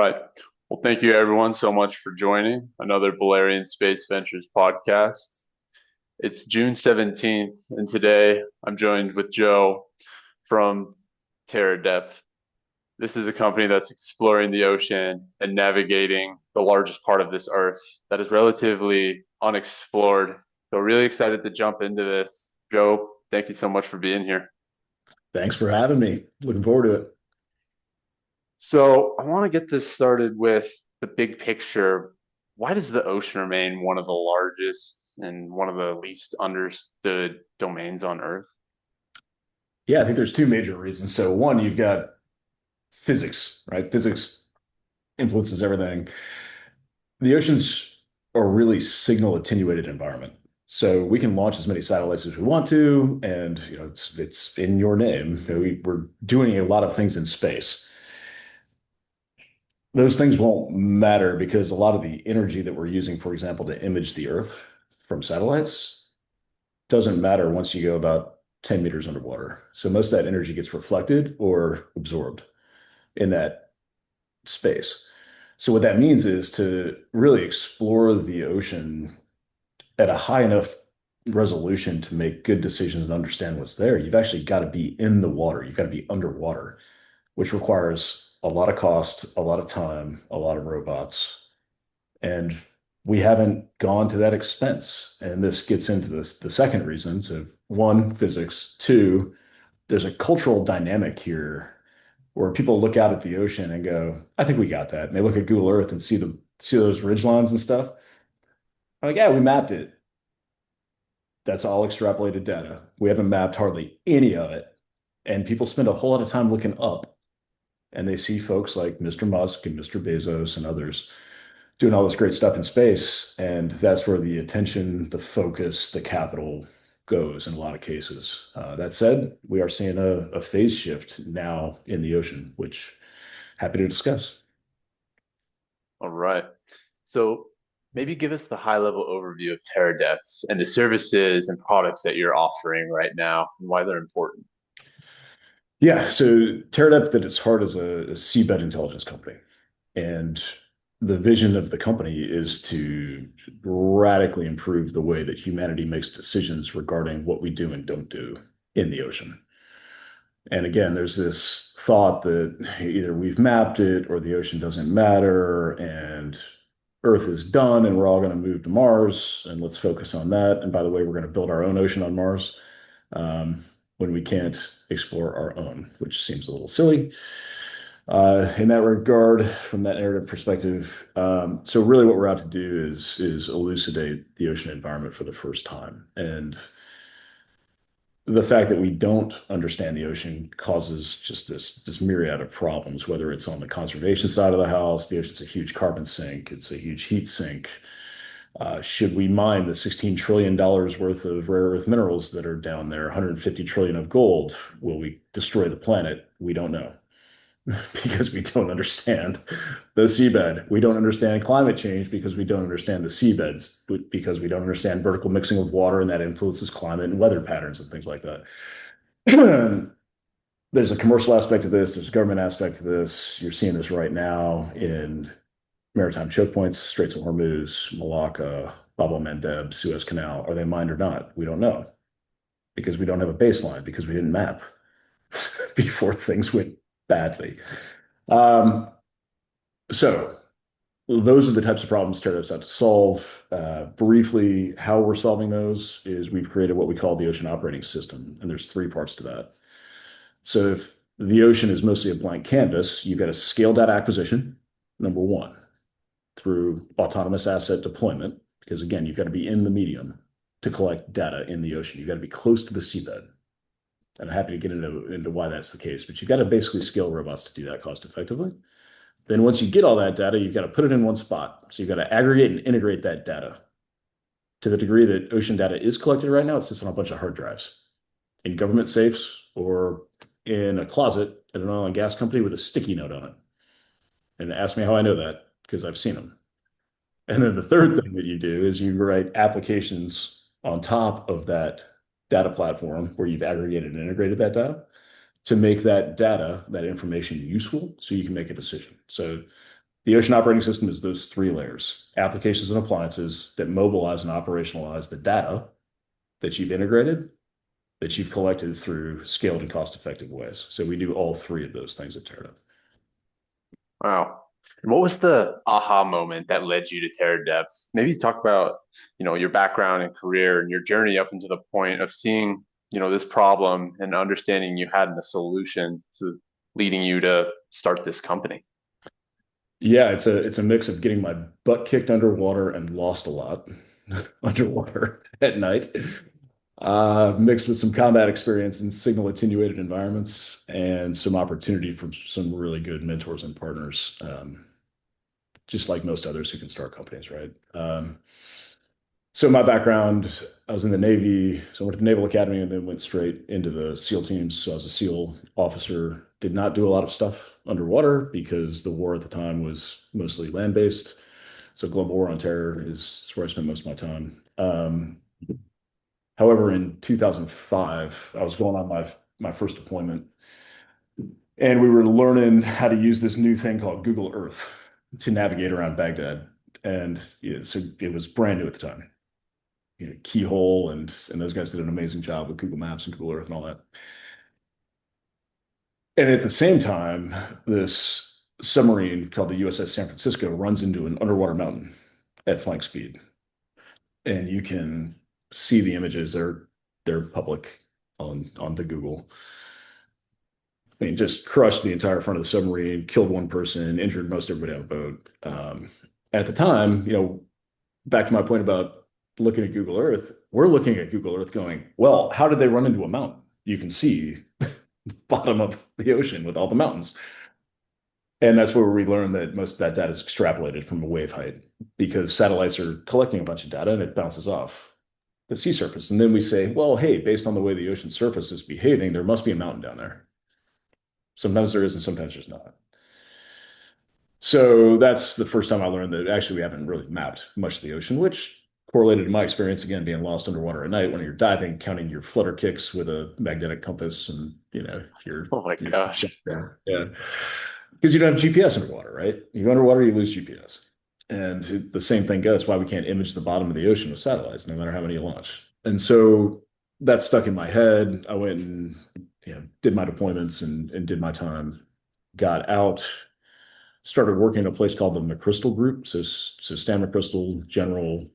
right. Well, thank you everyone so much for joining another Balerion Space Ventures podcast. It's June 17th, and today I'm joined with Joe from Terradepth. This is a company that's exploring the ocean and navigating the largest part of this Earth that is relatively unexplored. So really excited to jump into this. Joe, thank you so much for being here. Thanks for having me. Looking forward to it. So I want to get this started with the big picture. Why does the ocean remain one of the largest and one of the least understood domains on Earth? Yeah, I think there's two major reasons. So one, you've got physics, right? Physics influences everything. The oceans are a really signal attenuated environment. So we can launch as many satellites as we want to, and it's in your name. We're doing a lot of things in space. Those things won't matter because a lot of the energy that we're using, for example, to image the Earth from satellites doesn't matter once you go about 10 meters underwater. So most of that energy gets reflected or absorbed in that space. So what that means is to really explore the ocean at a high enough resolution to make good decisions and understand what's there, you've actually got to be in the water. You've got to be underwater, which requires a lot of cost, a lot of time, a lot of robots. And we haven't gone to that expense. And this gets into the second reason. So one, physics. Two, there's a cultural dynamic here where people look out at the ocean and go, I think we got that. And they look at Google Earth and see those ridge lines and stuff. I'm like, yeah, we mapped it. That's all extrapolated data. We haven't mapped hardly any of it. And people spend a whole lot of time looking up and they see folks like Mr. Musk and Mr. Bezos and others doing all this great stuff in space. And that's where the attention, the focus, the capital goes in a lot of cases. That said, we are seeing a phase shift now in the ocean, which happy to discuss. All right. So maybe give us the high level overview of Terradepth and the services and products that you're offering right now and why they're important. Yeah, so Teradep at its heart is a seabed intelligence company. And the vision of the company is to radically improve the way that humanity makes decisions regarding what we do and don't do in the ocean. And again, there's this thought that either we've mapped it or the ocean doesn't matter and Earth is done and we're all going to move to Mars and let's focus on that. And by the way, we're going to build our own ocean on Mars when we can't explore our own, which seems a little silly in that regard, from that narrative perspective. So really what we're out to do is elucidate the ocean environment for the first time. And the fact that we don't understand the ocean causes just this myriad of problems, whether it's on the conservation side of the house, the ocean's a huge carbon sink, it's a huge heat sink. Should we mine the $16 trillion worth of rare earth minerals that are down there, 150 trillion of gold? Will we destroy the planet? We don't know. Because we don't understand the seabed. We don't understand climate change because we don't understand the seabeds, because we don't understand vertical mixing of water and that influences climate and weather patterns and things like that. There's a commercial aspect to this, there's a government aspect to this. You're seeing this right now in maritime choke points, Straits of Hormuz, Malacca, Bab el-Mandeb, Suez Canal. Are they mined or not? We don't know because we don't have a baseline, because we didn't map before things went badly. Um, so those are the types of problems Terradepth's out to solve. Briefly, how we're solving those is we've created what we call the ocean operating system, and there's three parts to that. So if the ocean is mostly a blank canvas, you've got a scale data acquisition, number one, through autonomous asset deployment, because again, you've got to be in the medium to collect data in the ocean. You've got to be close to the seabed. And I'm happy to get into why that's the case, but you've got to basically scale robots to do that cost effectively. Then once you get all that data, you've got to put it in one spot. So you've got to aggregate and integrate that data. To the degree that ocean data is collected right now, it sits on a bunch of hard drives in government safes or in a closet at an oil and gas company with a sticky note on it. And ask me how I know that, because I've seen them. And then the third thing that you do is you write applications on top of that data platform where you've aggregated and integrated that data to make that data, that information useful so you can make a decision. So The ocean operating system is those three layers: applications and appliances that mobilize and operationalize the data that you've integrated, that you've collected through scaled and cost-effective ways. So we do all three of those things at Terradepth. Wow. And what was the aha moment that led you to Terradepth? Maybe talk about, your background and career and your journey up into the point of seeing, this problem and understanding you had a solution to leading you to start this company. Yeah, it's a mix of getting my butt kicked underwater and lost a lot underwater at night, mixed with some combat experience in signal attenuated environments and some opportunity from some really good mentors and partners, just like most others who can start companies, right? So my background, I was in the Navy, so I went to the Naval Academy and then went straight into the SEAL teams. So I was a SEAL officer, did not do a lot of stuff underwater because the war at the time was mostly land-based. So global war on terror is where I spent most of my time. However, in 2005, I was going on my first deployment, and we were learning how to use this new thing called Google Earth to navigate around Baghdad. And yeah, so it was brand new at the time. Keyhole and those guys did an amazing job with Google Maps and Google Earth and all that. And at the same time, this submarine called the USS San Francisco runs into an underwater mountain at flank speed, and you can see the images. They're public on the Google. I mean, just crushed the entire front of the submarine, killed one person, injured most everybody on the boat. At the time, back to my point about looking at Google Earth, we're looking at Google Earth going, well, how did they run into a mountain? You can see the bottom of the ocean with all the mountains. And that's where we learned that most of that data is extrapolated from a wave height because satellites are collecting a bunch of data and it bounces off the sea surface. And then we say, well, hey, based on the way the ocean surface is behaving, there must be a mountain down there. Sometimes there is and sometimes there's not. So that's the first time I learned that actually we haven't really mapped much of the ocean, which correlated to my experience again being lost underwater at night when you're diving, counting your flutter kicks with a magnetic compass, and Oh my gosh. yeah, because you don't have GPS underwater, right? You go underwater, you lose GPS, and the same thing goes. Why we can't image the bottom of the ocean with satellites, no matter how many you launch. And so that stuck in my head. I went and did my deployments and did my time. Got out, started working at a place called the McChrystal Group. So Stan McChrystal, General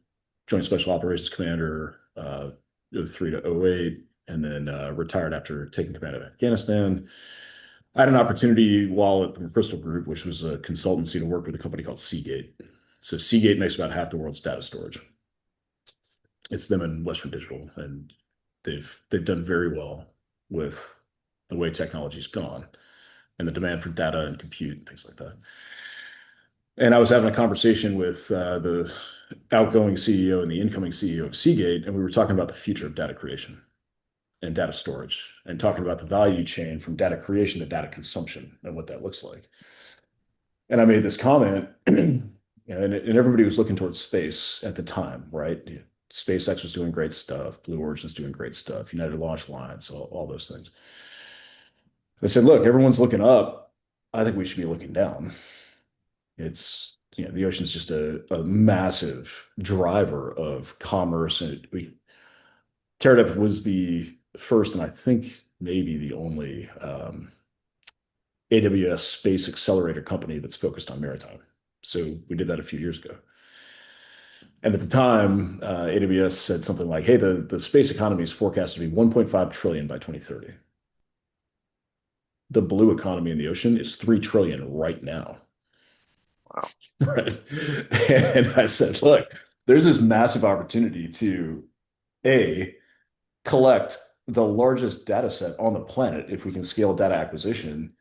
Joint Special Operations Commander, 03 to 08, and then retired after taking command of Afghanistan. I had an opportunity while at the McChrystal Group, which was a consultancy, to work with a company called Seagate. So Seagate makes about half the world's data storage. It's them and Western Digital, and they've done very well with the way technology's gone and the demand for data and compute and things like that. And I was having a conversation with the outgoing CEO and the incoming CEO of Seagate, and we were talking about the future of data creation and data storage and talking about the value chain from data creation to data consumption and what that looks like. And I made this comment, and everybody was looking towards space at the time, right? SpaceX was doing great stuff. Blue Origin's doing great stuff. United Launch Alliance, all those things. I said, look, everyone's looking up. I think we should be looking down. It's, the ocean's just a massive driver of commerce. And Terradepth was the first, and I think maybe the only AWS space accelerator company that's focused on maritime. So we did that a few years ago. And at the time, AWS said something like, hey, the space economy is forecast to be 1.5 trillion by 2030. The blue economy in the ocean is 3 trillion right now. Wow. Right. And I said, look, there's this massive opportunity to A, collect the largest data set on the planet if we can scale data acquisition,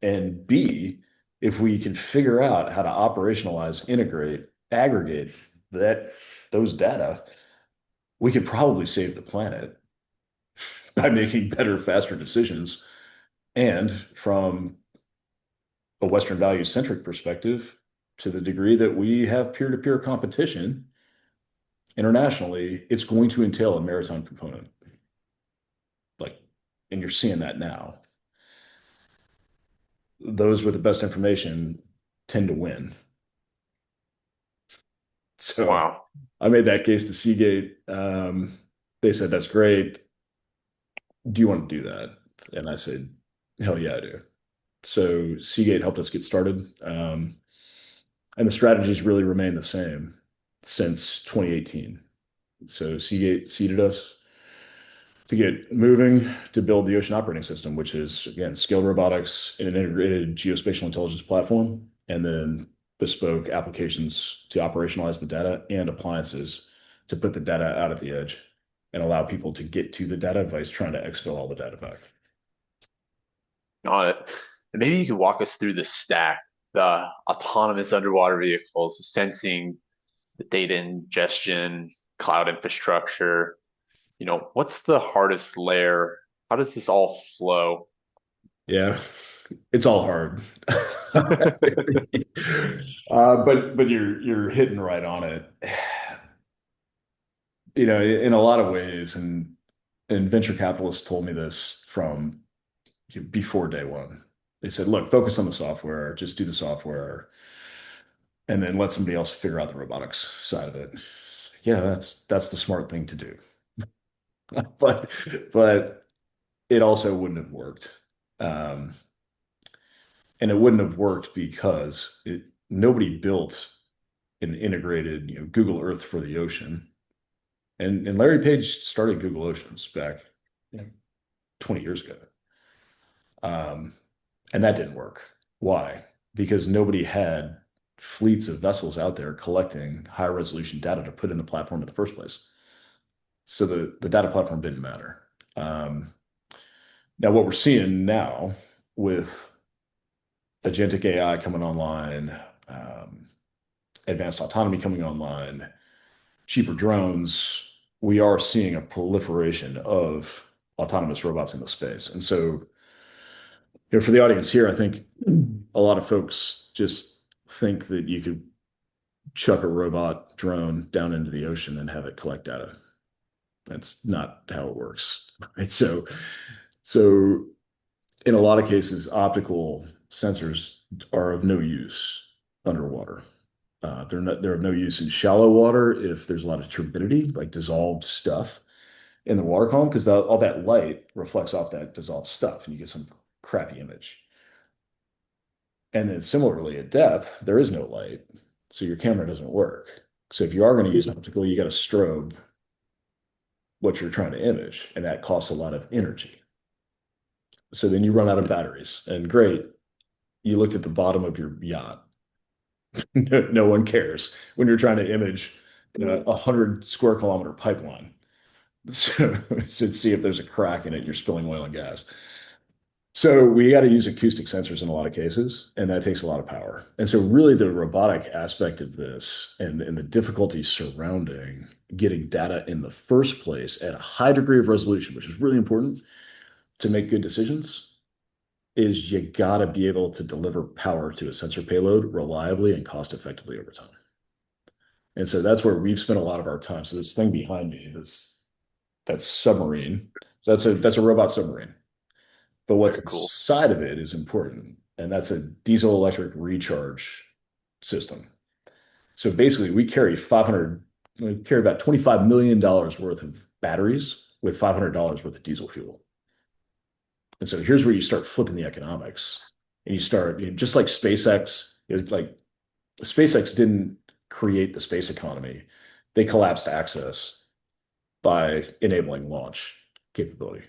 and B, if we can figure out how to operationalize, integrate, aggregate those data, we could probably save the planet by making better, faster decisions. And from a Western value-centric perspective, to the degree that we have peer-to-peer competition internationally, it's going to entail a maritime component. And you're seeing that now. Those with the best information tend to win. So Wow. I made that case to Seagate. They said, that's great. Do you want to do that? And I said, hell yeah, I do. So Seagate helped us get started. And the strategies really remain the same since 2018. So Seagate seeded us to get moving to build the ocean operating system, which is, again, scaled robotics in an integrated geospatial intelligence platform, and then bespoke applications to operationalize the data and appliances to put the data out at the edge and allow people to get to the data vice trying to exfil all the data back. Got it. And maybe you could walk us through the stack, the autonomous underwater vehicles, the sensing, the data ingestion, cloud infrastructure. What's the hardest layer? How does this all flow? Yeah, it's all hard. But you're hitting right on it. In a lot of ways, and venture capitalists told me this from before day one. They said, look, focus on the software, just do the software, and then let somebody else figure out the robotics side of it. Yeah, that's the smart thing to do. But but it also wouldn't have worked. Um, and it wouldn't have worked because nobody built an integrated, Google Earth for the ocean. And Larry Page started Google Oceans back, 20 years ago. Um, and that didn't work. Why? Because nobody had fleets of vessels out there collecting high resolution data to put in the platform in the first place. So the data platform didn't matter. Now, what we're seeing now with agentic AI coming online, um, advanced autonomy coming online, cheaper drones, we are seeing a proliferation of autonomous robots in the space. And so, for the audience here, I think a lot of folks just think that you could chuck a robot drone down into the ocean and have it collect data. That's not how it works. Right? So in a lot of cases, optical sensors are of no use underwater. They're of no use in shallow water if there's a lot of turbidity, like dissolved stuff in the water column, because all that light reflects off that dissolved stuff, and you get some crappy image. And then similarly at depth, there is no light, so your camera doesn't work. So if you are going to use optical, you got to strobe what you're trying to image, and that costs a lot of energy. So then you run out of batteries, and great, you looked at the bottom of your yacht. No one cares when you're trying to image 100 square kilometer pipeline. So see if there's a crack in it, you're spilling oil and gas. So we got to use acoustic sensors in a lot of cases, and that takes a lot of power. And so really the robotic aspect of this and the difficulty surrounding getting data in the first place at a high degree of resolution, which is really important to make good decisions, is you got to be able to deliver power to a sensor payload reliably and cost effectively over time. And so that's where we've spent a lot of our time. So this thing behind me, that's submarine. So that's a robot submarine. But what's Very cool. inside of it is important, and that's a diesel electric recharge system. So basically, we carry about $25 million worth of batteries with $500 worth of diesel fuel. And so here's where you start flipping the economics, and you start, just like SpaceX, like SpaceX didn't create the space economy; they collapsed access by enabling launch capability.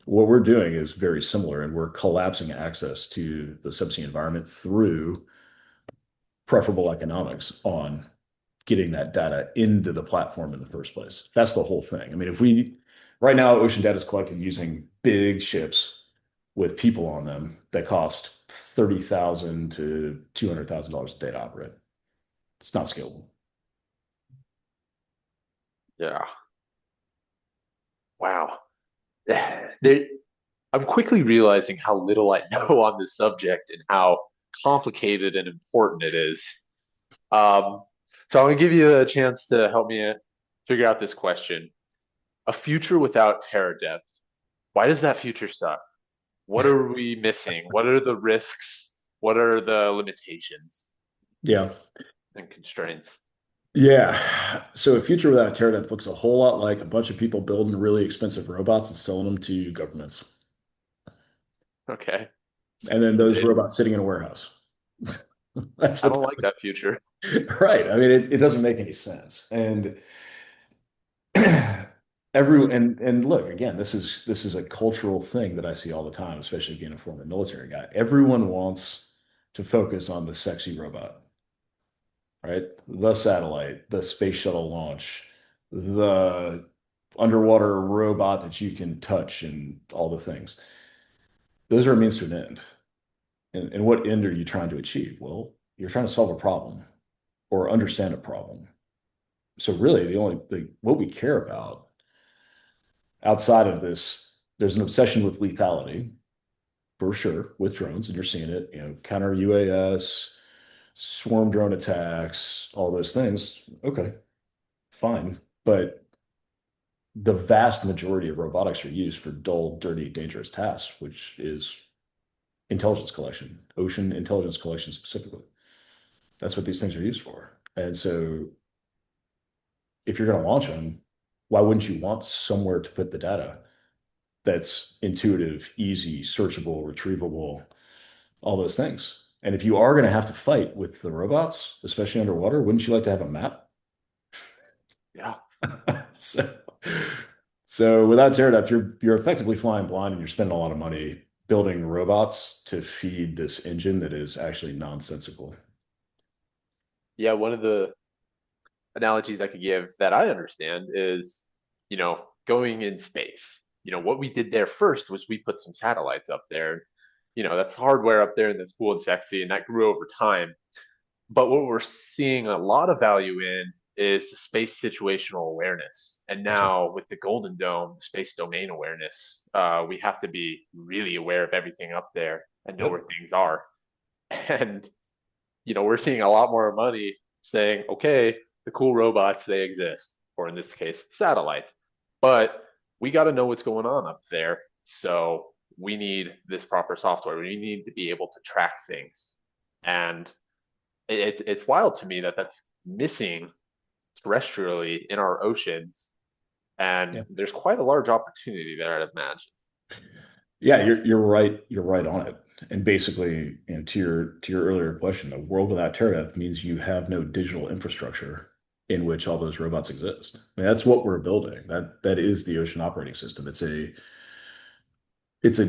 What we're doing is very similar, and we're collapsing access to the subsea environment through preferable economics on getting that data into the platform in the first place. That's the whole thing. I mean, if we right now, ocean data is collected using big ships with people on them that cost $30,000 to $200,000 a day to operate. It's not scalable. Yeah. Wow. There, I'm quickly realizing how little I know on this subject and how complicated and important it is. Um, so I'm gonna give you a chance to help me figure out this question. A future without Terradepth. Why does that future suck? What are we missing? What are the risks? What are the limitations Yeah. and constraints? Yeah. So a future without Terradepth looks a whole lot like a bunch of people building really expensive robots and selling them to governments. Okay. And then those It, robots sitting in a warehouse. That's I what don't like that future. right. I mean, it doesn't make any sense. And and look, again, this is a cultural thing that I see all the time, especially being a former military guy. Everyone wants to focus on the sexy robot, right? The satellite, the space shuttle launch, the underwater robot that you can touch and all the things. Those are a means to an end. And what end are you trying to achieve? Well, you're trying to solve a problem or understand a problem. So really the only thing what we care about outside of this, there's an obsession with lethality for sure with drones, and you're seeing it, counter UAS, swarm drone attacks, all those things. Okay, fine. But the vast majority of robotics are used for dull, dirty, dangerous tasks, which is intelligence collection, ocean intelligence collection specifically. That's what these things are used for. And so if you're going to launch them, why wouldn't you want somewhere to put the data that's intuitive, easy, searchable, retrievable, all those things? And if you are going to have to fight with the robots, especially underwater, wouldn't you like to have a map? Yeah. So, so without Teradep, you're effectively flying blind and you're spending a lot of money building robots to feed this engine that is actually nonsensical. Yeah. One of the analogies I could give that I understand is, going in space. What we did there first was we put some satellites up there. That's hardware up there and that's cool and sexy, and that grew over time. But what we're seeing a lot of value in is the space situational awareness. And That's right. now with the Golden Dome, space domain awareness, we have to be really aware of everything up there and know where Yep. things are. And we're seeing a lot more money saying, okay, the cool robots, they exist, or in this case, satellites. But we got to know what's going on up there. So we need this proper software. We need to be able to track things. And it's wild to me that that's missing terrestrially in our oceans. And Yeah. there's quite a large opportunity there, I'd imagine. Yeah, you're right. You're right on it. And basically, to your earlier question, a world without Teradeth means you have no digital infrastructure in which all those robots exist. I mean, that's what we're building. That is the ocean operating system. It's a it's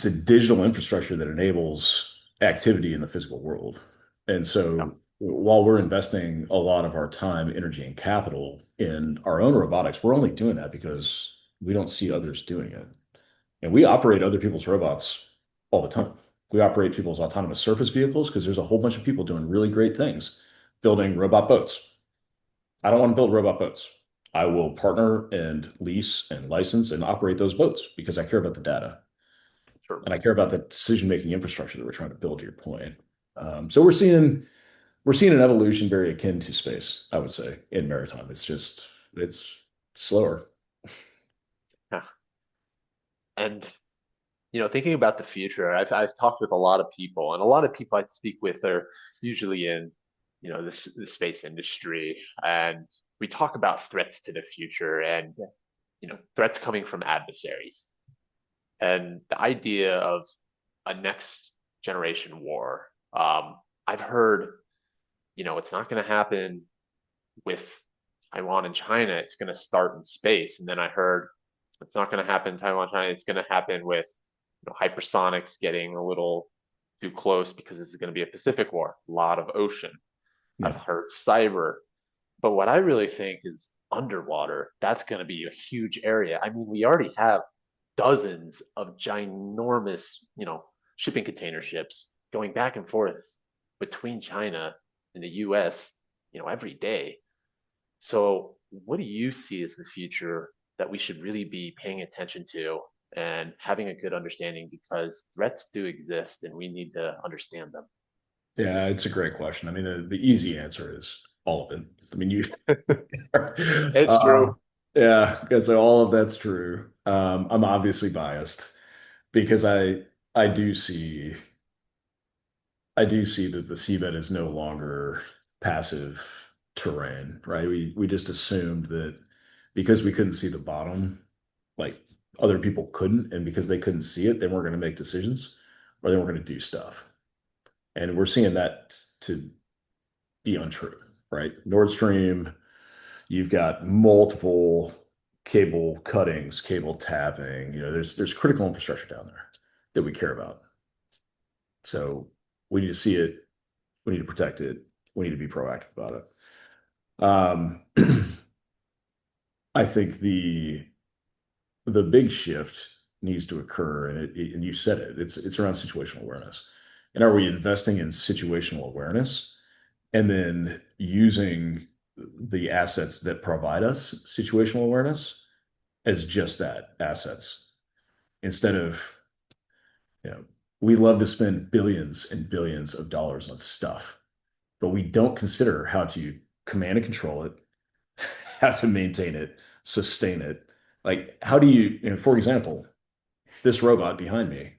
a digital infrastructure that enables activity in the physical world. And Yeah, so while we're investing a lot of our time, energy, and capital in our own robotics, we're only doing that because we don't see others doing it. And we operate other people's robots all the time. We operate people's autonomous surface vehicles because there's a whole bunch of people doing really great things, building robot boats. I don't want to build robot boats. I will partner and lease and license and operate those boats because I care about the data sure. and I care about the decision-making infrastructure that we're trying to build, to your point. So we're seeing an evolution very akin to space, I would say, in maritime. It's slower. Yeah. And thinking about the future, I've talked with a lot of people, and a lot of people I speak with are usually in, the space industry, and we talk about threats to the future and threats coming from adversaries, and the idea of a next generation war. I've heard, it's not going to happen with Taiwan and China. It's going to start in space, and then I heard it's not going to happen in Taiwan, China. It's going to happen with hypersonics getting a little too close because this is going to be a Pacific war, a lot of ocean. I've Yeah. heard cyber, but what I really think is underwater. That's going to be a huge area. I mean, we already have dozens of ginormous, shipping container ships going back and forth between China and the US, every day. So, what do you see as the future that we should really be paying attention to and having a good understanding, because threats do exist and we need to understand them? Yeah, it's a great question. I mean, the easy answer is all of it. I mean, you, It's uh, true. yeah, because all of that's true. I'm obviously biased because I do see I do see that the seabed is no longer passive. terrain, right? We just assumed that because we couldn't see the bottom, like other people couldn't, and because they couldn't see it, they weren't going to make decisions or they weren't going to do stuff. And we're seeing that to be untrue, right? Nord Stream, you've got multiple cable cuttings, cable tapping. There's critical infrastructure down there that we care about. So we need to see it. We need to protect it. We need to be proactive about it. I think the big shift needs to occur, and you said it. It's around situational awareness. And are we investing in situational awareness and then using the assets that provide us situational awareness as just that, assets, instead of, you know, we love to spend billions and billions of dollars on stuff, but we don't consider how to command and control it, how to maintain it, sustain it. Like, how do for example, this robot behind me,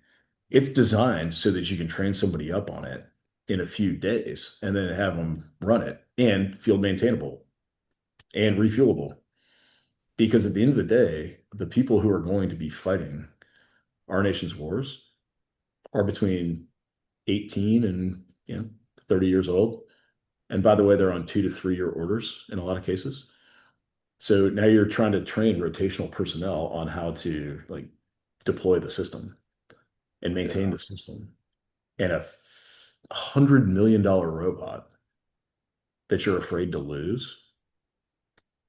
it's designed so that you can train somebody up on it in a few days and then have them run it and field maintainable and refuelable. Because at the end of the day, the people who are going to be fighting our nation's wars are between 18 and 30 years old. And by the way, they're on 2 to 3 year orders in a lot of cases. So now you're trying to train rotational personnel on how to like deploy the system and maintain Yeah. the system. And $100 million robot that you're afraid to lose,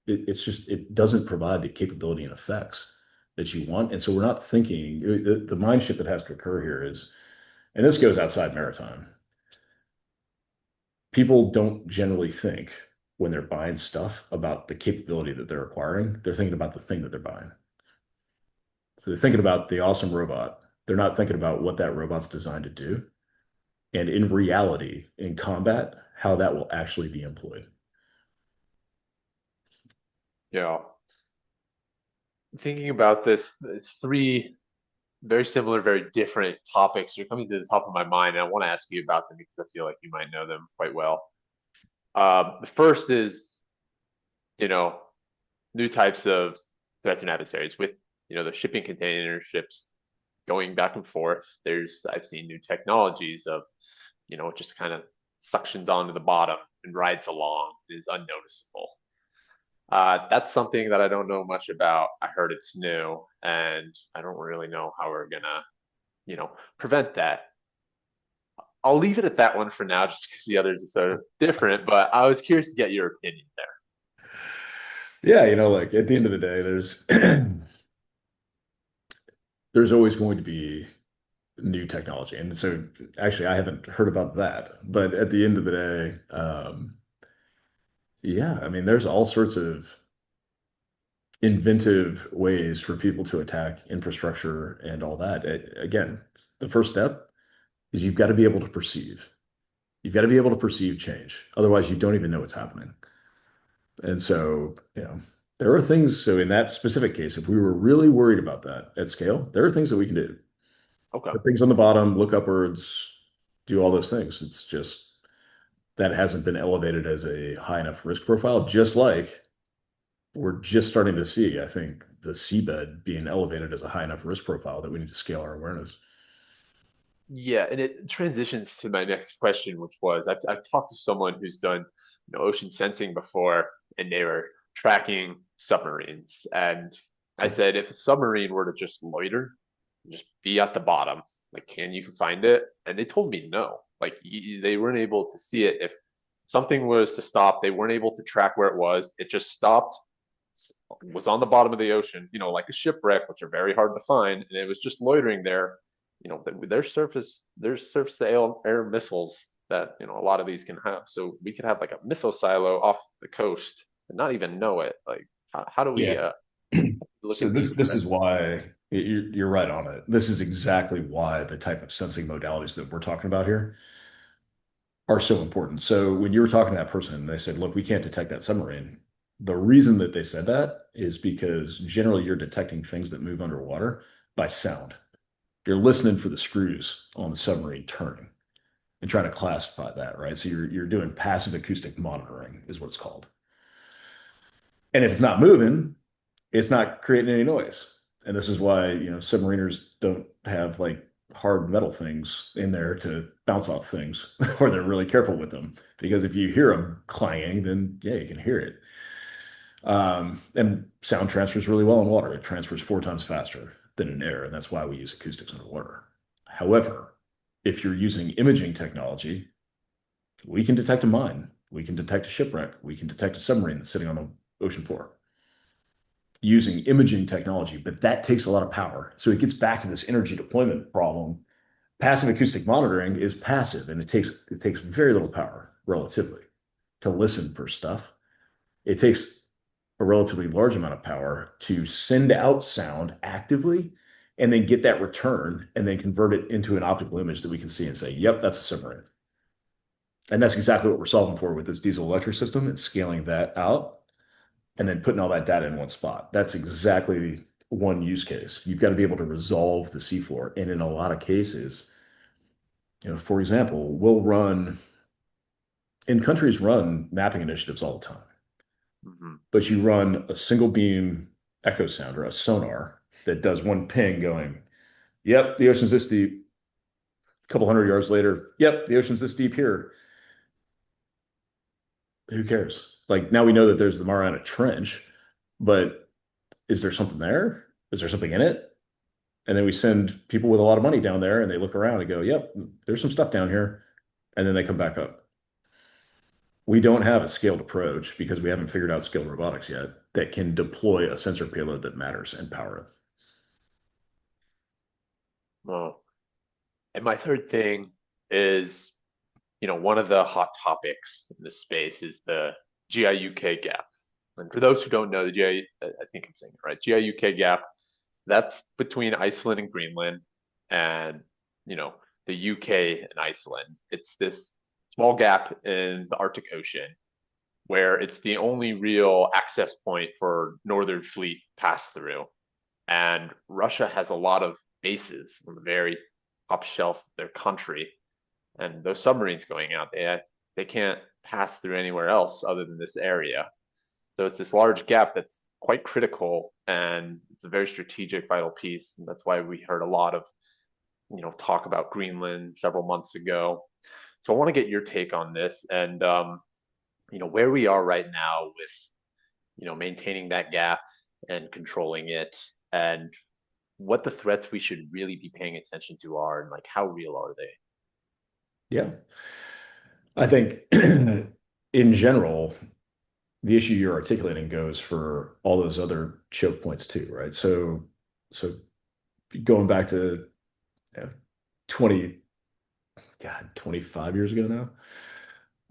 it doesn't provide the capability and effects that you want. And so we're not thinking the mind shift that has to occur here is, and this goes outside maritime. People don't generally think when they're buying stuff about the capability that they're acquiring. They're thinking about the thing that they're buying. So they're thinking about the awesome robot. They're not thinking about what that robot's designed to do. And in reality, in combat, how that will actually be employed. Yeah. Thinking about this, it's three very similar, very different topics are coming to the top of my mind, and I want to ask you about them because I feel like you might know them quite well. The first is, you know, new types of threats and adversaries with, the shipping container ships going back and forth. I've seen new technologies of, it just kind of suctions onto the bottom and rides along. It is unnoticeable. That's something that I don't know much about. I heard it's new, and I don't really know how we're gonna, prevent that. I'll leave it at that one for now, just because the others are so different. But I was curious to get your opinion there. Yeah, like at the end of the day, there's always going to be new technology. And so actually I haven't heard about that. But at the end of the day, yeah, I mean, there's all sorts of inventive ways for people to attack infrastructure and all that. Again, the first step is you've got to be able to perceive. You've got to be able to perceive change. Otherwise, you don't even know what's happening. And so, there are things. So in that specific case, if we were really worried about that at scale, there are things that we can do. Okay. Put things on the bottom, look upwards, do all those things. It's just that hasn't been elevated as a high enough risk profile, just like we're just starting to see, I think, the seabed being elevated as a high enough risk profile that we need to scale our awareness. Yeah, and it transitions to my next question, which was I've talked to someone who's done, ocean sensing before, and they were tracking submarines. And I said, if a submarine were to just loiter, just be at the bottom, like, can you find it? And they told me no. Like, they weren't able to see it. If something was to stop, they weren't able to track where it was. It just stopped, was on the bottom of the ocean, like a shipwreck, which are very hard to find, and it was just loitering there. There's surface to air missiles that a lot of these can have. So we could have like a missile silo off the coast and not even know it. Like, how do we Yeah. look So at this these this is threats? why you're right on it. This is exactly why the type of sensing modalities that we're talking about here are so important. So when you were talking to that person, and they said, "Look, we can't detect that submarine." The reason that they said that is because generally you're detecting things that move underwater by sound. You're listening for the screws on the submarine turning. and trying to classify that, right? So you're doing passive acoustic monitoring is what it's called. And if it's not moving, it's not creating any noise. And this is why, submariners don't have like hard metal things in there to bounce off things, or they're really careful with them. Because if you hear them clanging, then yeah, you can hear it. And sound transfers really well in water. It transfers 4 times faster than in air, and that's why we use acoustics underwater. However, if you're using imaging technology, we can detect a mine, we can detect a shipwreck, we can detect a submarine that's sitting on the ocean floor using imaging technology, but that takes a lot of power. So it gets back to this energy deployment problem. Passive acoustic monitoring is passive, and it takes very little power relatively to listen for stuff. It takes a relatively large amount of power to send out sound actively and then get that return and then convert it into an optical image that we can see and say, yep, that's a submarine. And that's exactly what we're solving for with this diesel electric system and scaling that out and then putting all that data in one spot. That's exactly one use case. You've got to be able to resolve the seafloor. And in a lot of cases, for example, countries run mapping initiatives all the time, Mm-hmm. but you run a single beam echo sound or a sonar that does one ping going, yep, the ocean's this deep. A couple hundred yards later, yep, the ocean's this deep here. Who cares? Like now we know that there's the Mariana Trench, but is there something there? Is there something in it? And then we send people with a lot of money down there and they look around and go, yep, there's some stuff down here. And then they come back up. We don't have a scaled approach because we haven't figured out scaled robotics yet that can deploy a sensor payload that matters and power it. Well, and my third thing is, one of the hot topics in this space is the GIUK gap. And for those who don't know, the GI, I think I'm saying it right, GIUK gap, that's between Iceland and Greenland and, the UK and Iceland. It's this small gap in the Arctic Ocean where it's the only real access point for Northern Fleet pass through. And Russia has a lot of bases on the very top shelf of their country. And those submarines going out, they can't pass through anywhere else other than this area. So it's this large gap that's quite critical, and it's a very strategic, vital piece. And that's why we heard a lot of, talk about Greenland several months ago. So I want to get your take on this and, where we are right now with, maintaining that gap and controlling it, and what the threats we should really be paying attention to are, and like how real are they? Yeah. I think in general, the issue you're articulating goes for all those other choke points too, right? So going back to you know, 20, God, 25 years ago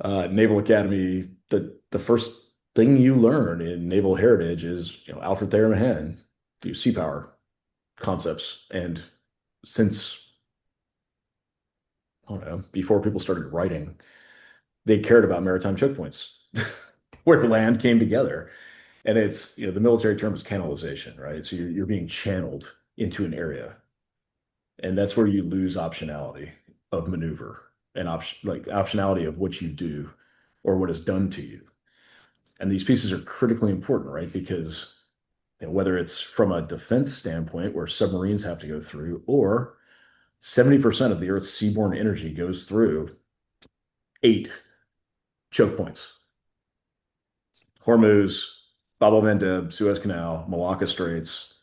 now, Naval Academy, the first thing you learn in naval heritage is, Alfred Thayer Mahan, do sea power concepts. And since, I don't know, before people started writing, they cared about maritime choke points where land came together. And it's, the military term is canalization, right? So you're being channeled into an area. And that's where you lose optionality of maneuver and optionality of what you do or what is done to you. And these pieces are critically important, right? Because whether it's from a defense standpoint where submarines have to go through, or 70% of the Earth's seaborne energy goes through 8 choke points: Hormuz, Bab el-Mandeb, Suez Canal, Malacca Straits.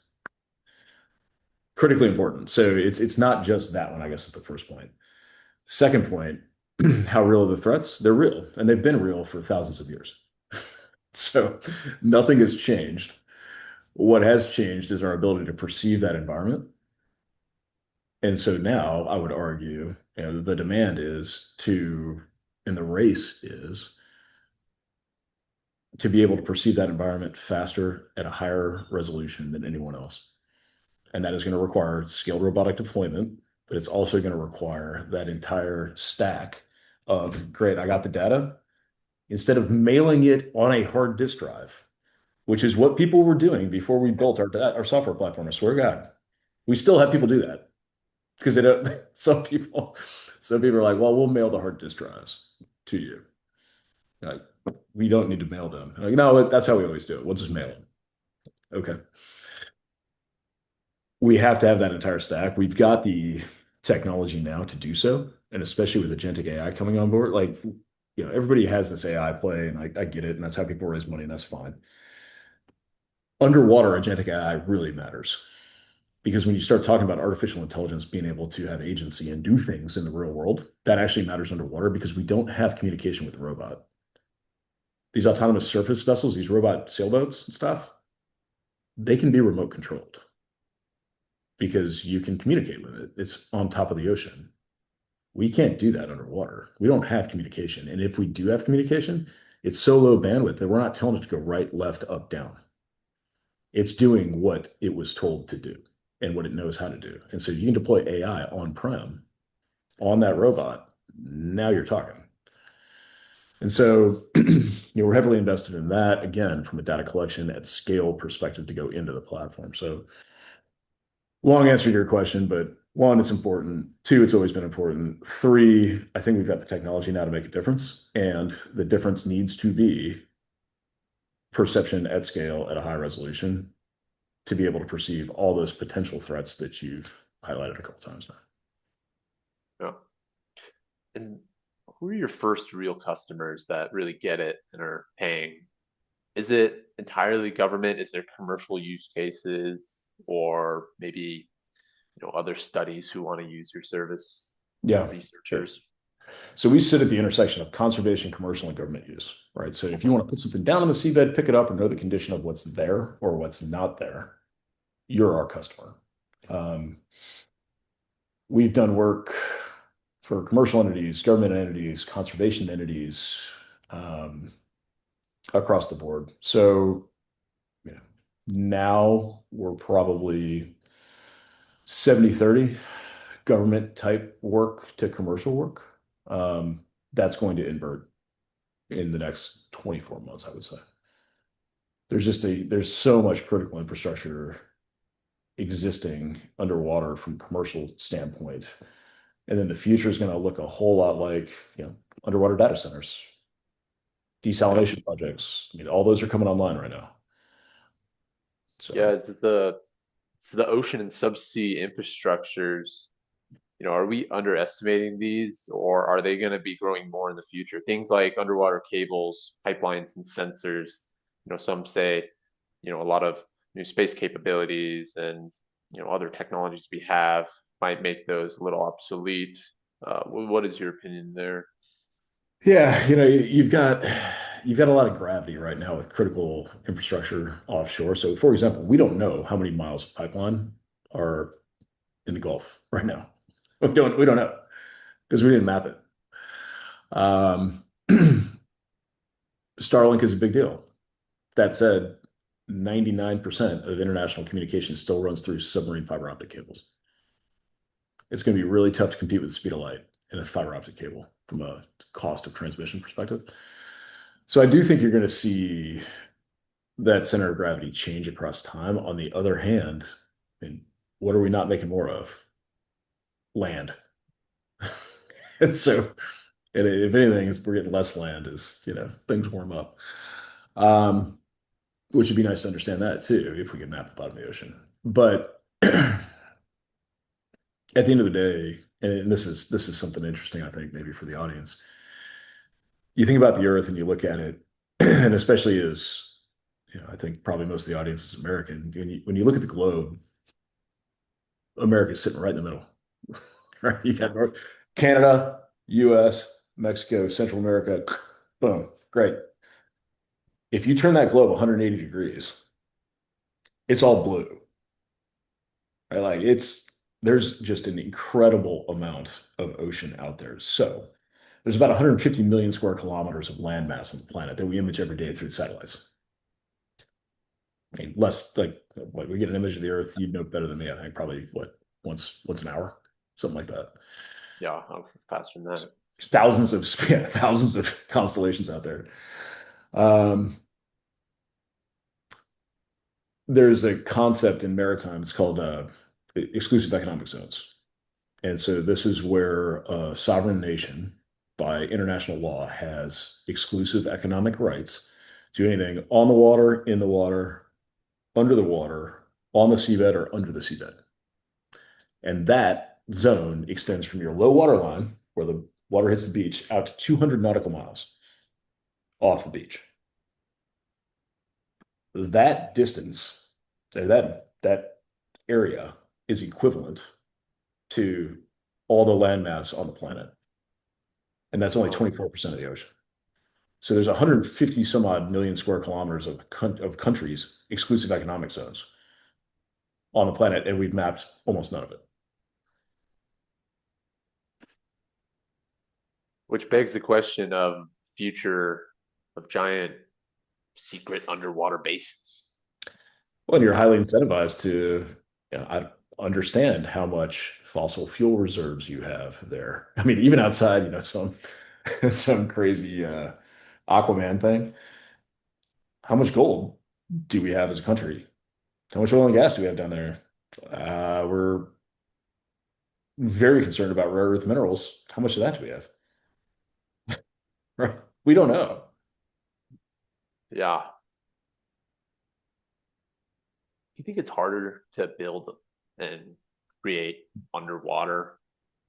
Critically important. So it's not just that one, I guess is the first point. Second point, how real are the threats? They're real, and they've been real for thousands of years. So nothing has changed. What has changed is our ability to perceive that environment. And so now I would argue, the demand is and the race is to be able to perceive that environment faster at a higher resolution than anyone else. And that is going to require scaled robotic deployment, but it's also going to require that entire stack of, great, I got the data. Instead of mailing it on a hard disk drive, which is what people were doing before we built our software platform, I swear to God, we still have people do that because they don't, some people So people are like, well, we'll mail the hard disk drives to you. Like, we don't need to mail them. Like, no, that's how we always do it. We'll just mail them. Okay. We have to have that entire stack. We've got the technology now to do so. And especially with agentic AI coming on board, like, everybody has this AI play, and I get it. And that's how people raise money, and that's fine. Underwater agentic AI really matters because when you start talking about artificial intelligence being able to have agency and do things in the real world, that actually matters underwater because we don't have communication with the robot. These autonomous surface vessels, these robot sailboats and stuff, they can be remote controlled because you can communicate with it. It's on top of the ocean. We can't do that underwater. We don't have communication. And if we do have communication, it's so low bandwidth that we're not telling it to go right, left, up, down. It's doing what it was told to do and what it knows how to do. And so you can deploy AI on-prem on that robot. Now you're talking. And so, we're heavily invested in that, again, from a data collection at scale perspective to go into the platform. So long answer to your question, but one, it's important. Two, it's always been important. Three, I think we've got the technology now to make a difference. And the difference needs to be perception at scale at a high resolution to be able to perceive all those potential threats that you've highlighted a couple times now. Yeah. And who are your first real customers that really get it and are paying? Is it entirely government? Is there commercial use cases or maybe, other studies who want to use your service, Yeah. Yeah. researchers? So we sit at the intersection of conservation, commercial, and government use, right? So if you want to put something down on the seabed, pick it up, or know the condition of what's there or what's not there, you're our customer. Um, we've done work for commercial entities, government entities, conservation entities, um, across the board. So, now we're probably 70-30 government type work to commercial work. That's going to invert in the next 24 months, I would say. There's so much critical infrastructure existing underwater from a commercial standpoint. And then the future is going to look a whole lot like, underwater data centers, Yeah. desalination projects. I mean, all those are coming online right now. Yeah, So it's the ocean and subsea infrastructures. Are we underestimating these or are they going to be growing more in the future? Things like underwater cables, pipelines, and sensors. Some say, a lot of new space capabilities and, other technologies we have might make those a little obsolete. What is your opinion there? yeah, you've got a lot of gravity right now with critical infrastructure offshore. So, for example, we don't know how many miles of pipeline are in the Gulf right now. We don't know because we didn't map it. Um, Starlink is a big deal. That said, 99% of international communication still runs through submarine fiber optic cables. It's going to be really tough to compete with the speed of light in a fiber optic cable from a cost of transmission perspective. So I do think you're going to see that center of gravity change across time. On the other hand, and what are we not making more of? Land. And so, and if anything, is we're getting less land as things warm up. Um, which would be nice to understand that too, if we could map the bottom of the ocean. But at the end of the day, and this is something interesting, I think, maybe for the audience. You think about the Earth and you look at it, and especially as I think probably most of the audience is American. When you look at the globe, America's sitting right in the middle. Right? You got Canada, U.S., Mexico, Central America. Boom, great. If you turn that globe 180 degrees, it's all blue. Right? Like there's just an incredible amount of ocean out there. So there's about 150 million square kilometers of landmass on the planet that we image every day through satellites. I mean, less like what we get an image of the Earth, you'd know better than me, I think, probably once an hour, something like that. Yeah, faster than that. Thousands of constellations out there. Um, there's a concept in maritime, it's called exclusive economic zones. And so this is where a sovereign nation, by international law, has exclusive economic rights to anything on the water, in the water, under the water, on the seabed, or under the seabed. And that zone extends from your low water line, where the water hits the beach, out to 200 nautical miles off the beach. That distance, that area is equivalent to all the landmass on the planet. And that's only Wow. 24% of the ocean. So there's 150 some odd million square kilometers of countries, exclusive economic zones on the planet, and we've mapped almost none of it. Which begs the question of future of giant secret underwater bases. Well, and you're highly incentivized to, I understand how much fossil fuel reserves you have there. I mean, even outside, some crazy Aquaman thing. How much gold do we have as a country? How much oil and gas do we have down there? We're very concerned about rare earth minerals. How much of that do we have? Right? We don't know. Yeah. Do you think it's harder to build and create underwater,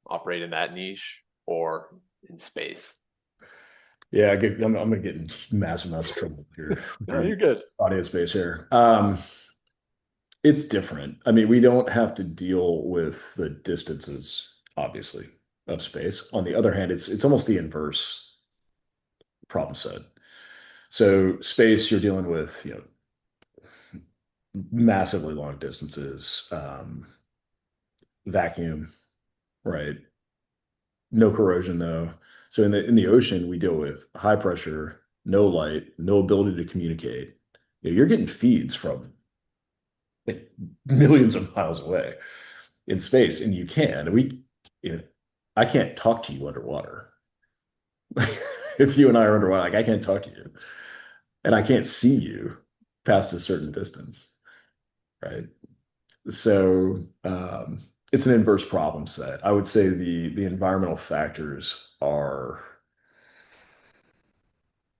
operate in that niche, or in space? Yeah, I'm going to get in massive amounts of trouble with No, your you're good. audio space here. It's different. I mean, we don't have to deal with the distances, obviously, of space. On the other hand, it's almost the inverse problem set. So space, you're dealing with, massively long distances, vacuum, right? No corrosion though. So in the ocean, we deal with high pressure, no light, no ability to communicate. You're getting feeds from like millions of miles away in space, and you can. You know, I can't talk to you underwater. If you and I are underwater, like I can't talk to you, and I can't see you past a certain distance, right? So it's an inverse problem set. I would say the environmental factors are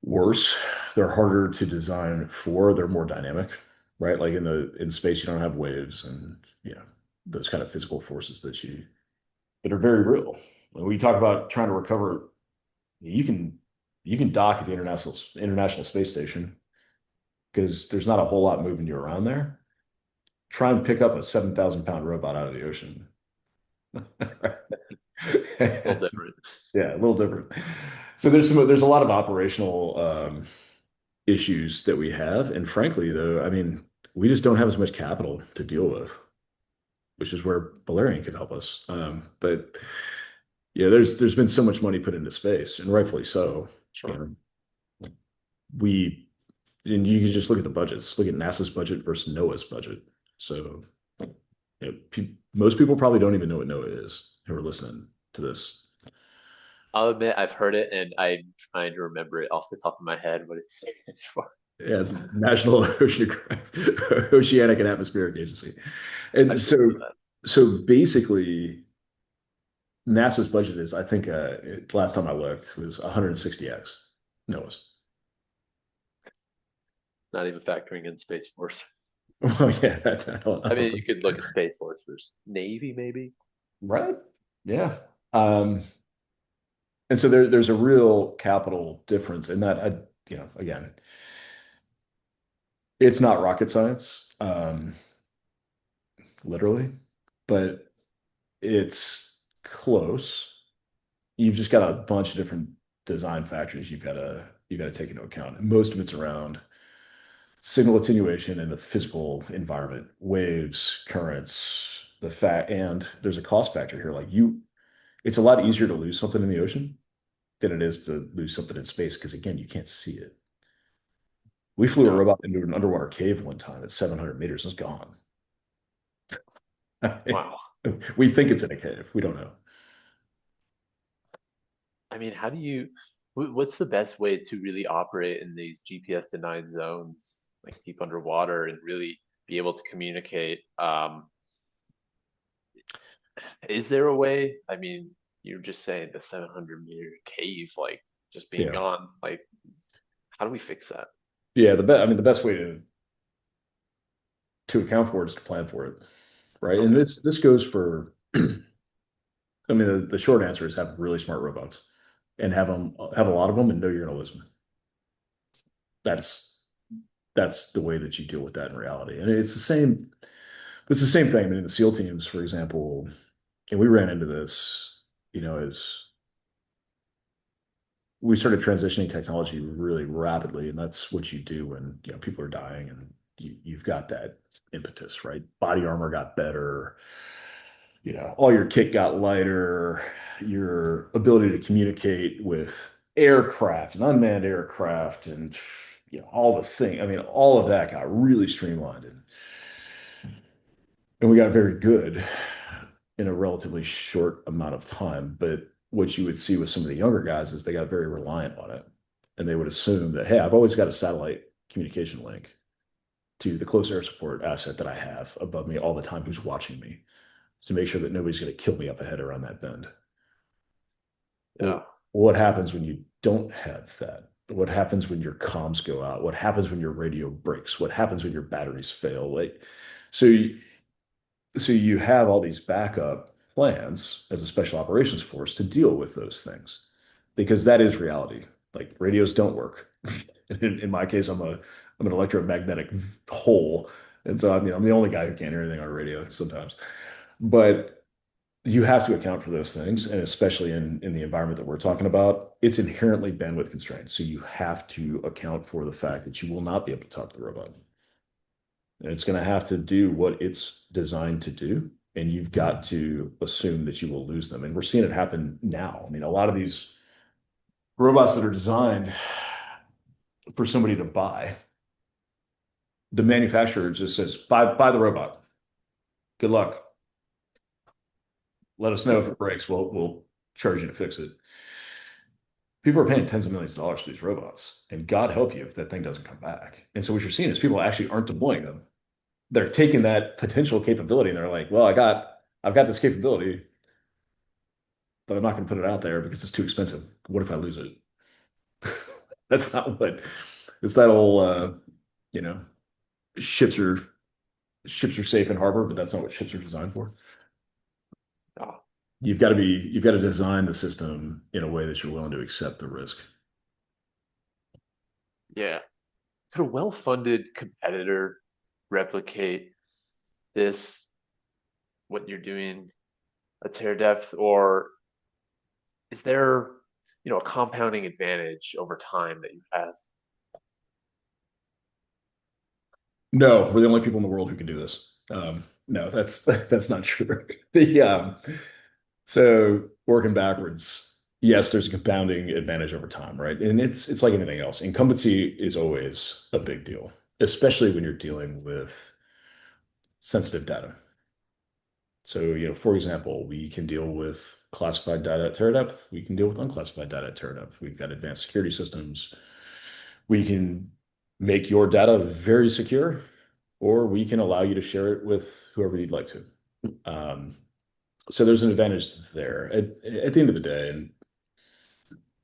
worse. They're harder to design for. They're more dynamic, right? Like in space, you don't have waves and those kind of physical forces that are very real. When we talk about trying to recover, you can you can dock at the International Space Station because there's not a whole lot moving you around there. Try and pick up a 7,000 pound robot out of the ocean. A little different. Yeah, a little different. So there's a lot of operational issues that we have, and frankly, though, I mean, we just don't have as much capital to deal with, which is where Balerion can help us. But yeah, there's been so much money put into space, and rightfully so. You Sure. know, we and you can just look at the budgets. Look at NASA's budget versus NOAA's budget. So most people probably don't even know what NOAA is who are listening to this. I'll admit I've heard it and I'm trying to remember it off the top of my head what it stands for. Yeah, it's National Oceanic and Atmospheric Agency. I And should know that. so basically, NASA's budget is, I think, last time I looked, was 160x NOAA's. Not even factoring in Space Force. Well, yeah, I I don't mean, you think, could look at Space Force. There's Navy, maybe. right? Yeah. Um, and so there's a real capital difference in that, again, it's not rocket science, literally, but it's close. You've just got a bunch of different design factors you've got to take into account. And most of it's around signal attenuation in the physical environment, waves, currents, and there's a cost factor here. It's a lot easier to lose something in the ocean than it is to lose something in space because again, you can't see it. We flew a Yeah. robot into an underwater cave one time at 700 meters. It's gone. Wow. We think it's in a cave. We don't know. I mean, how do you, what's the best way to really operate in these GPS denied zones, like deep underwater, and really be able to communicate? Is there a way? I mean, you're just saying the 700-meter cave, like just being Yeah. gone. Like, how do we fix that? Yeah, the best way to account for it is to plan for it, right? And Okay. this goes for I mean, the short answer is have really smart robots and have a lot of them and know you're going to lose them. That's that's the way that you deal with that in reality. And it's the same thing. I mean, in the SEAL teams, for example, and we ran into this, as we started transitioning technology really rapidly, and that's what you do when people are dying and you've got that impetus, right? Body armor got better, all your kit got lighter, your ability to communicate with aircraft and unmanned aircraft and all the thing. I mean, all of that got really streamlined and we got very good in a relatively short amount of time. But what you would see with some of the younger guys is they got very reliant on it. And they would assume that, hey, I've always got a satellite communication link to the close air support asset that I have above me all the time who's watching me to make sure that nobody's going to kill me up ahead around that bend. Yeah. Well, what happens when you don't have that? What happens when your comms go out? What happens when your radio breaks? What happens when your batteries fail? So, you, so you have all these backup plans as a special operations force to deal with those things, because that is reality. Like radios don't work. In my case, I'm an electromagnetic hole, and so I'm the only guy who can't hear anything on a radio sometimes. But you have to account for those things, and especially in the environment that we're talking about, it's inherently bandwidth constrained. So you have to account for the fact that you will not be able to talk to the robot, and it's going to have to do what it's designed to do. And you've got to assume that you will lose them. And we're seeing it happen now. I mean, a lot of these robots that are designed for somebody to buy, the manufacturer just says, buy the robot. Good luck. Let us know if it breaks. We'll charge you to fix it. People are paying tens of millions of dollars for these robots, and God help you if that thing doesn't come back. And so what you're seeing is people actually aren't deploying them. They're taking that potential capability and they're like, well, I've got this capability, but I'm not going to put it out there because it's too expensive. What if I lose it? That's not what it's that old you know, ships are ships are safe in harbor, but that's not what ships are designed for. Oh, You've got to design the system in a way that you're willing to accept the risk. yeah. Could a well-funded competitor replicate this, what you're doing at Terradepth, or is there, a compounding advantage over time that you have? No, we're the only people in the world who can do this. No, that's not true. The So working backwards, yes, there's a compounding advantage over time, right? And it's like anything else. Incumbency is always a big deal, especially when you're dealing with sensitive data. So, for example, we can deal with classified data at Terradepth. We can deal with unclassified data at Terradepth. We've got advanced security systems. We can make your data very secure, or we can allow you to share it with whoever you'd like to. Um, so there's an advantage there. At the end of the day, and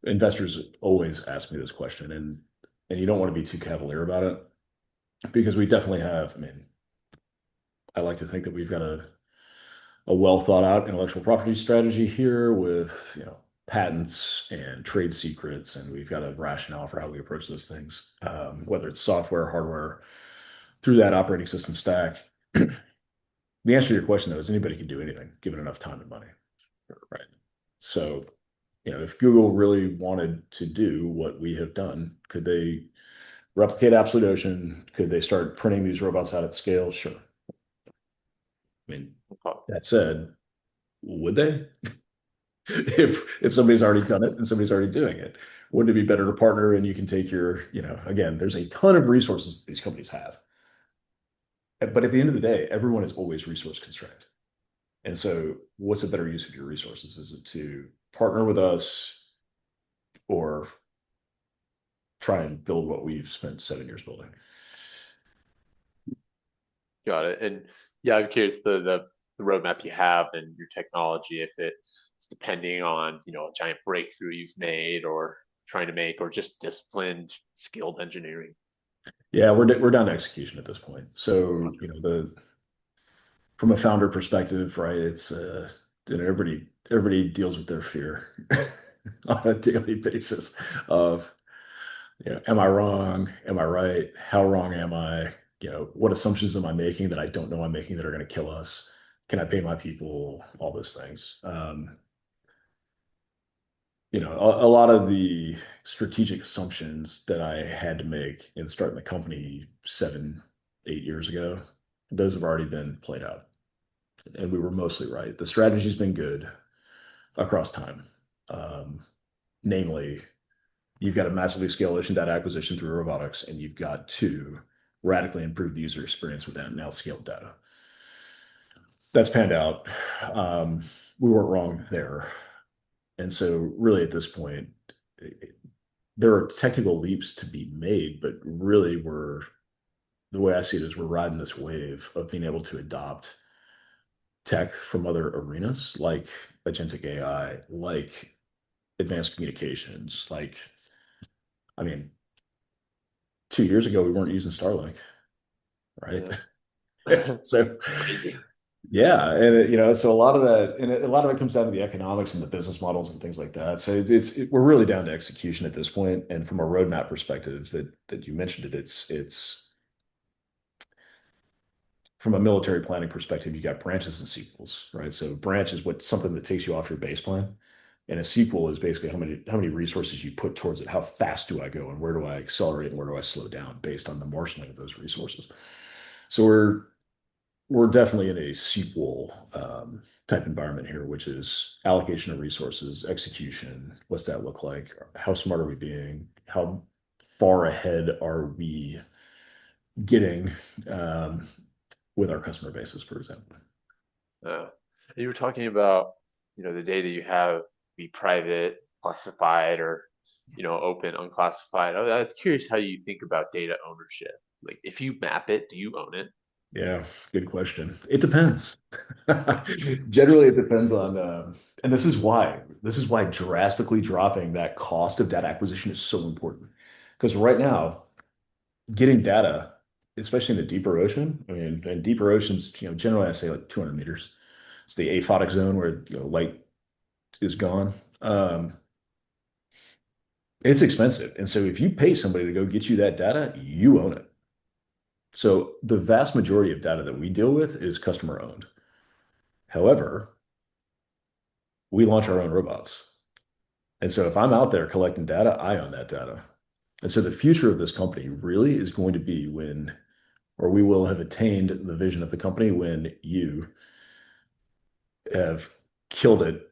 investors always ask me this question, and you don't want to be too cavalier about it because we definitely have. I mean, I like to think that we've got a well thought out intellectual property strategy here with patents and trade secrets, and we've got a rationale for how we approach those things, whether it's software, hardware, through that operating system stack. The answer to your question, though, is anybody can do anything given enough time and money, right? So, if Google really wanted to do what we have done, could they replicate Absolute Ocean? Could they start printing these robots out at scale? Sure. I mean, Okay. that said, would they? If somebody's already done it and somebody's already doing it, wouldn't it be better to partner and you can take again, there's a ton of resources these companies have. But at the end of the day, everyone is always resource constrained. And so what's a better use of your resources? Is it to partner with us or try and build what we've spent 7 years building? Got it. And yeah, I'm curious, the the roadmap you have and your technology, if it's depending on, a giant breakthrough you've made or trying to make, or just disciplined, skilled engineering. Yeah, we're down to execution at this point. So, the from a founder perspective, right? It's everybody deals with their fear on a daily basis of, am I wrong? Am I right? How wrong am I? What assumptions am I making that I don't know I'm making that are going to kill us? Can I pay my people? All those things. A lot of the strategic assumptions that I had to make in starting the company 7, 8 years ago, those have already been played out. And we were mostly right. The strategy's been good across time. Um, Namely, you've got to massively scale ocean data acquisition through robotics, and you've got to radically improve the user experience with that now scaled data. That's panned out. Um, we weren't wrong there. And so, really, at this point, there are technical leaps to be made, but really, the way I see it is we're riding this wave of being able to adopt tech from other arenas like agentic AI, like advanced communications. I mean, 2 years ago, we weren't using Starlink, right? Yeah. So, Crazy. yeah. And, so a lot of that, and a lot of it comes down to the economics and the business models and things like that. So we're really down to execution at this point. And from a roadmap perspective that you mentioned it's from a military planning perspective, you got branches and sequels, right? So branch is something that takes you off your base plan. And a sequel is basically how many resources you put towards it. How fast do I go and where do I accelerate and where do I slow down based on the marshaling of those resources? So we're definitely in a sequel type environment here, which is allocation of resources, execution. What's that look like? How smart are we being? How far ahead are we getting um, with our customer bases, for example? Uh, you were talking about, the data you have be private, classified, or, open, unclassified. I was curious how you think about data ownership. Like, if you map it, do you own it? Yeah, good question. It depends. Generally, it depends on, and this is why drastically dropping that cost of data acquisition is so important. Because right now, getting data, especially in the deeper ocean, I mean, in deeper oceans, generally I say like 200 meters. It's the aphotic zone where light is gone. It's expensive, and so if you pay somebody to go get you that data, you own it. So the vast majority of data that we deal with is customer owned. However, we launch our own robots. And so if I'm out there collecting data, I own that data. And so the future of this company really is going to be or we will have attained the vision of the company when you have killed it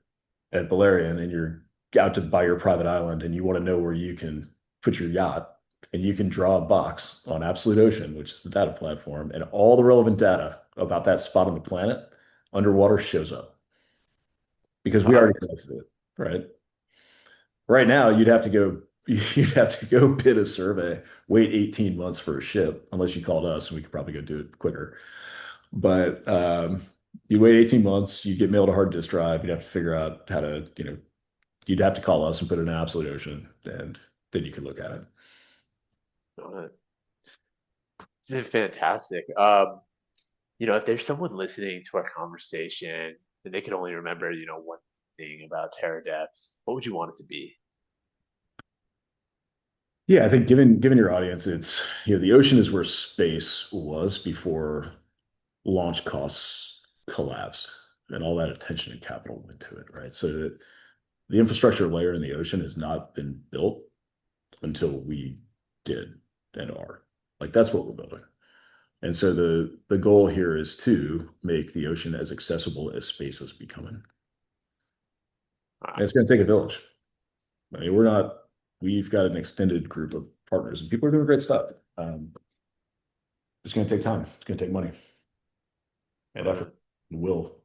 at Balerion and you're out to buy your private island and you want to know where you can put your yacht and you can draw a box on Absolute Ocean, which is the data platform, and all the relevant data about that spot on the planet underwater shows up because we Uh, already collected it, right? Right now, you'd have to go bid a survey, wait 18 months for a ship, unless you called us and we could probably go do it quicker. But you wait 18 months, you get mailed a hard disk drive, you'd have to figure out how to, you'd have to call us and put it in Absolute Ocean, and then you could look at it. uh, it's been fantastic. If there's someone listening to our conversation and they could only remember, one thing about Terradepth, what would you want it to be? Yeah, I think given your audience, it's the ocean is where space was before launch costs collapsed and all that attention and capital went to it, right? So the infrastructure layer in the ocean has not been built until we did and are. Like that's what we're building. And so the goal here is to make the ocean as accessible as space is becoming. And Uh, it's going to take a village. I mean, we've got an extended group of partners and people are doing great stuff. It's going to take time. It's going to take money and uh, effort and will.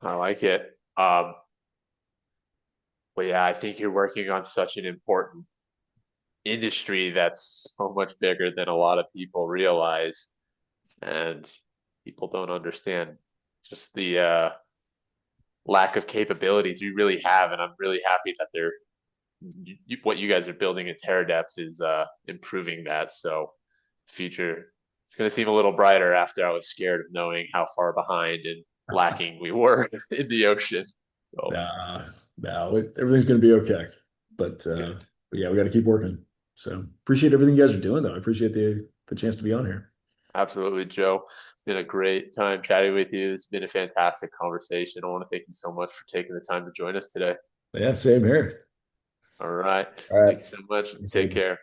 I like it. But yeah, I think you're working on such an important industry that's so much bigger than a lot of people realize. And, people don't understand just the lack of capabilities we really have, and I'm really happy that what you guys are building at Terradepth is improving that. So future, it's going to seem a little brighter after I was scared of knowing how far behind and lacking we were in the ocean. So No, everything's going to be okay. good. But yeah, we got to keep working. So appreciate everything you guys are doing, though. I appreciate the chance to be on here. Absolutely, Joe. It's been a great time chatting with you. It's been a fantastic conversation. I want to thank you so much for taking the time to join us today. Yeah, same here. All right. All right. Thanks so much. Thanks, Take Aidan. care.